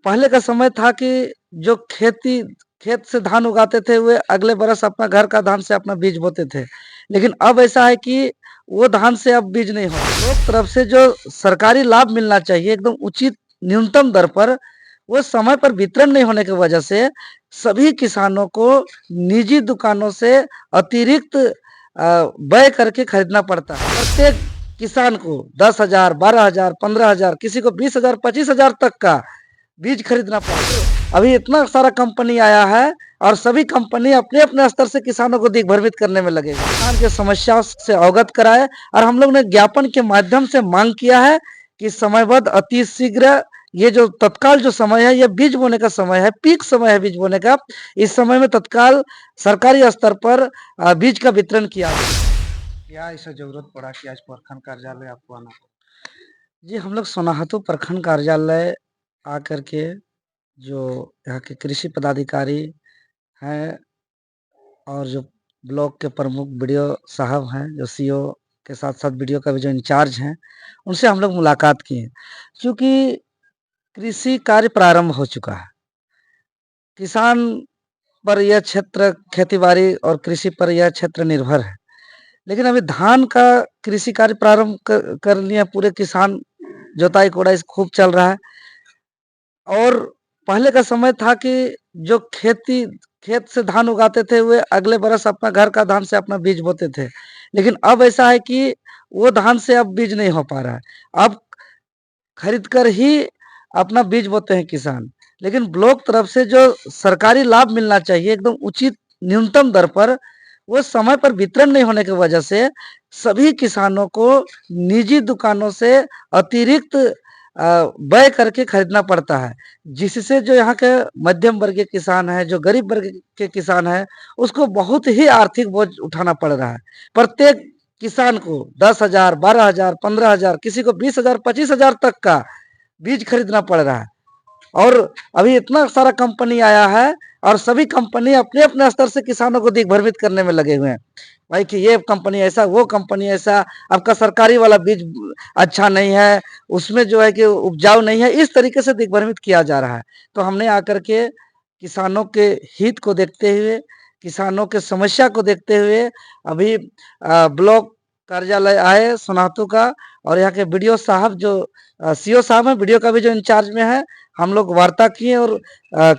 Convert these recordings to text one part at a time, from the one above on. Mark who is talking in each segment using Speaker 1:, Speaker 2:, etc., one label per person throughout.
Speaker 1: पहले का समय था कि जो खेत से धान उगाते थे वे अगले बरस अपना घर का धान से अपना बीज बोते थे। लेकिन अब ऐसा है कि वो धान से अब बीज नहीं होता। लोक तरफ से जो सरकारी लाभ मिलना चाहिए एकदम उचित न्यूनतम दर पर, वो समय पर वितरण नहीं होने की वजह से सभी किसानों को निजी दुकानों से अतिरिक्त व्यय करके खरीदना पड़ता है। प्रत्येक किसान को 10,000, 12,000, 15,000 किसी को 20,000, 25,000 तक का बीज खरीदना पड़ता है। अभी इतना सारा कंपनी आया है और सभी कंपनी अपने-अपने स्तर से किसानों को दिग्भ्रमित करने में लगे हैं। किसान की समस्याओं से अवगत कराए और हम लोग ने ज्ञापन के माध्यम से मांग किया है कि समयबद्ध अति शीघ्र ये जो तत्काल जो समय है, ये बीज बोने का समय है, पीक समय है बीज बोने का। इस समय में तत्काल सरकारी स्तर पर बीज का वितरण किया जाए।
Speaker 2: क्या ऐसा ज़रूरत पड़ा कि आज प्रखंड कार्यालय आपको आना पड़ा?
Speaker 1: जी, हम लोग सोनाहातू प्रखंड कार्यालय आकर के जो यहाँ के कृषि पदाधिकारी हैं और जो ब्लॉक के प्रमुख बीडीओ साहब हैं, जो सीओ के साथ-साथ बीडीओ का भी जो इंचार्ज हैं, उनसे हम लोग मुलाकात किए। चूँकि कृषि कार्य प्रारंभ हो चुका है। किसान पर यह क्षेत्र खेती-बाड़ी और कृषि पर यह क्षेत्र निर्भर है। लेकिन अभी धान का कृषि कार्य प्रारंभ कर लिए हैं, पूरे किसान जोताई-कोड़ाई खूब चल रहा है। और पहले का समय था कि जो खेत से धान उगाते थे वे अगले बरस अपना घर का धान से अपना बीज बोते थे। लेकिन अब ऐसा है कि वो धान से अब बीज नहीं हो पा रहा है। अब खरीद कर ही अपना बीज बोते हैं किसान। लेकिन ब्लॉक तरफ से जो सरकारी लाभ मिलना चाहिए एकदम उचित न्यूनतम दर पर, वो समय पर वितरण नहीं होने की वजह से सभी किसानों को निजी दुकानों से अतिरिक्त व्यय करके खरीदना पड़ता है। जिससे जो यहाँ के मध्यम वर्गीय किसान हैं, जो गरीब वर्ग के किसान हैं, उसको बहुत ही आर्थिक बोझ उठाना पड़ रहा है। प्रत्येक किसान को 10,000, 12,000, 15,000 किसी को 20,000, 25,000 तक का बीज खरीदना पड़ रहा है। और अभी इतना सारा कंपनी आया है और सभी कंपनी अपने-अपने स्तर से किसानों को दिग्भ्रमित करने में लगे हुए हैं। भाई कि ये कंपनी ऐसा, वो कंपनी ऐसा, आपका सरकारी वाला बीज अच्छा नहीं है, उसमें जो है कि उपजाऊ नहीं है, इस तरीके से दिग्भ्रमित किया जा रहा है। तो हमने आकर के किसानों के हित को देखते हुए, किसानों के समस्या को देखते हुए अभी ब्लॉक कार्यालय आए सोनाहातू का, और यहाँ के बीडीओ साहब जो सीओ साहब हैं, बीडीओ का भी जो इंचार्ज में है, हम लोग वार्ता किए और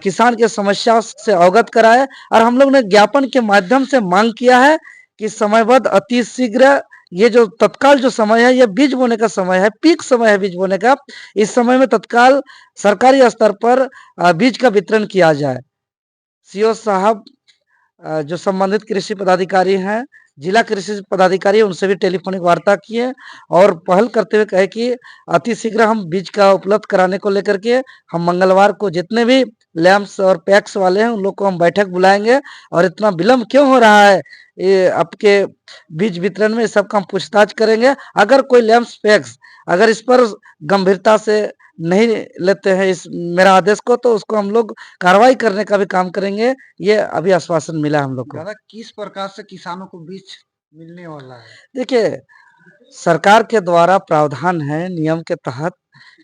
Speaker 1: किसान की समस्याओं से अवगत कराए और हम लोग ने ज्ञापन के माध्यम से मांग किया है कि समयबद्ध अति शीघ्र ये जो तत्काल जो समय है, ये बीज बोने का समय है, पीक समय है बीज बोने का। इस समय में तत्काल सरकारी स्तर पर बीज का वितरण किया जाए। सीओ साहब जो संबंधित कृषि पदाधिकारी हैं, जिला कृषि पदाधिकारी, उनसे भी टेलीफोनिक वार्ता किए और पहल करते हुए कहे कि अति शीघ्र हम बीज का उपलब्ध कराने को लेकर के हम मंगलवार को जितने भी लैंप्स और पैक्स वाले हैं, उन लोग को हम बैठक बुलाएँगे और इतना विलंब क्यों हो रहा है, ये आपके बीज वितरण में, सब का हम पूछताछ करेंगे। अगर कोई लैंप्स, पैक्स अगर इस पर गंभीरता से नहीं लेते हैं इस मेरा आदेश को, तो उसको हम लोग कार्रवाई करने का भी काम करेंगे। ये अभी आश्वासन मिला हम लोग को।
Speaker 2: दादा किस प्रकार से किसानों को बीज मिलने वाला है?
Speaker 1: देखिए, सरकार के द्वारा प्रावधान है नियम के तहत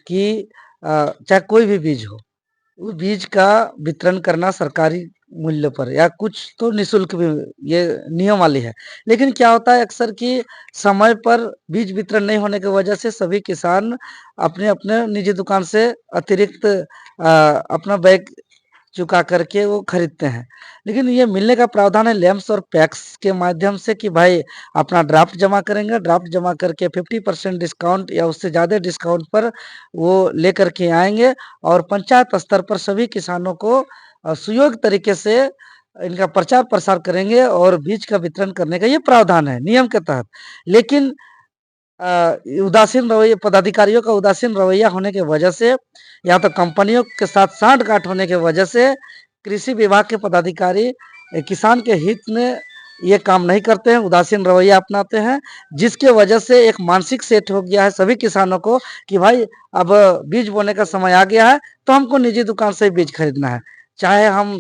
Speaker 1: कि चाहे कोई भी बीज हो, वो बीज का वितरण करना सरकारी मूल्य पर या कुछ तो निःशुल्क भी, ये नियम वाली है। लेकिन क्या होता है अक्सर कि समय पर बीज वितरण नहीं होने की वजह से सभी किसान अपने-अपने निजी दुकान से अतिरिक्त अपना बैग चुका करके वो खरीदते हैं। लेकिन ये मिलने का प्रावधान है लैंप्स और पैक्स के माध्यम से कि भाई अपना ड्राफ्ट जमा करेंगे, ड्राफ्ट जमा करके 50% डिस्काउंट या उससे ज़्यादा डिस्काउंट पर वो लेकर के आएँगे और पंचायत स्तर पर सभी किसानों को सुयोग्य तरीके से इनका प्रचार-प्रसार करेंगे और बीज का वितरण करने का ये प्रावधान है नियम के तहत। लेकिन उदासीन रवैया, पदाधिकारियों का उदासीन रवैया होने की वजह से या तो कंपनियों के साथ साठ-गाँठ होने की वजह से कृषि विभाग के पदाधिकारी किसान के हित में ये काम नहीं करते हैं, उदासीन रवैया अपनाते हैं, जिसके वजह से एक मानसिक सेट हो गया है सभी किसानों को कि भाई अब बीज बोने का समय आ गया है, तो हमको निजी दुकान से ही बीज खरीदना है। चाहे हम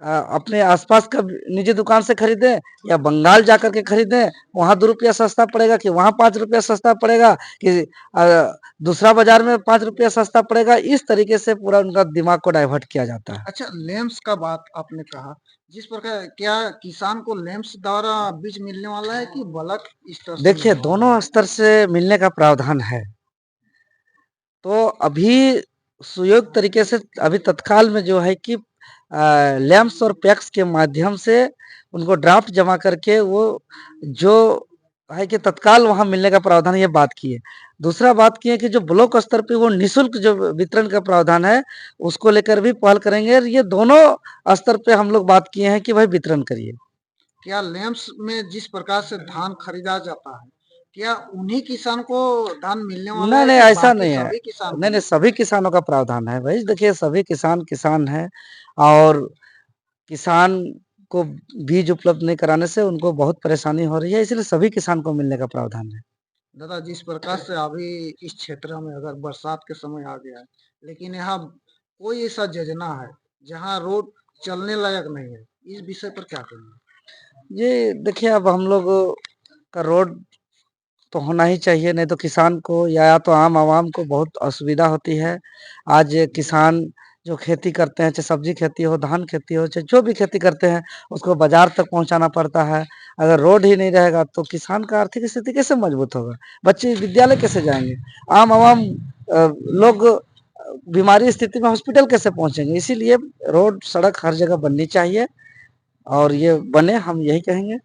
Speaker 1: अपने आसपास का निजी दुकान से खरीदें या बंगाल जाकर के खरीदें, वहाँ ₹2 सस्ता पड़ेगा कि वहाँ ₹5 सस्ता पड़ेगा कि दूसरा बाज़ार में ₹5 सस्ता पड़ेगा, इस तरीके से पूरा उनका दिमाग को डाइवर्ट किया जाता है।
Speaker 2: अच्छा, लेम्स का बात आपने कहा, जिस प्रकार क्या किसान को लेम्स द्वारा बीज मिलने वाला है कि बल्क स्तर से
Speaker 1: देखिए,
Speaker 2: मिलने वाला है?
Speaker 1: दोनों स्तर से मिलने का प्रावधान है। तो अभी सुयोग्य तरीके से अभी तत्काल में जो है कि लैंप्स और पैक्स के माध्यम से उनको ड्राफ्ट जमा करके वो जो है कि तत्काल वहाँ मिलने का प्रावधान, ये बात की है। दूसरा बात की है कि जो ब्लॉक स्तर पे वो निःशुल्क जो वितरण का प्रावधान है, उसको लेकर भी पहल करेंगे और ये दोनों स्तर पे हम लोग बात किए हैं कि भाई वितरण करिए।
Speaker 2: क्या लेम्स में जिस प्रकार से धान खरीदा जाता है, क्या उन्हीं किसान को धान मिलने वाला
Speaker 1: नहीं,
Speaker 2: है
Speaker 1: नहीं
Speaker 2: कि
Speaker 1: ऐसा
Speaker 2: बाकी
Speaker 1: नहीं है।
Speaker 2: सभी किसान को
Speaker 1: नहीं, नहीं
Speaker 2: मिलेगा?
Speaker 1: सभी किसानों का प्रावधान है भाई। देखिए सभी किसान, किसान हैं और किसान को बीज उपलब्ध नहीं कराने से उनको बहुत परेशानी हो रही है, इसलिए सभी किसान को मिलने का प्रावधान है।
Speaker 2: दादा, जिस प्रकार से अभी इस क्षेत्र में अगर बरसात के समय आ गया है, लेकिन यहाँ कोई ऐसा योजना है जहाँ रोड चलने लायक नहीं है, इस विषय पर क्या कहेंगे?
Speaker 1: ये देखिए अब हम लोग का रोड तो होना ही चाहिए, नहीं तो किसान को या तो आम आवाम को बहुत असुविधा होती है। आज किसान जो खेती करते हैं, चाहे सब्जी खेती हो, धान खेती हो, चाहे जो भी खेती करते हैं, उसको बाजार तक पहुंचाना पड़ता है। अगर रोड ही नहीं रहेगा तो किसान का आर्थिक स्थिति कैसे मजबूत होगा? बच्चे विद्यालय कैसे जाएंगे? आम आवाम लोग बीमारी स्थिति में हॉस्पिटल कैसे पहुंचेंगे? इसीलिए रोड सड़क हर जगह बननी चाहिए और ये बने, हम यही कहेंगे।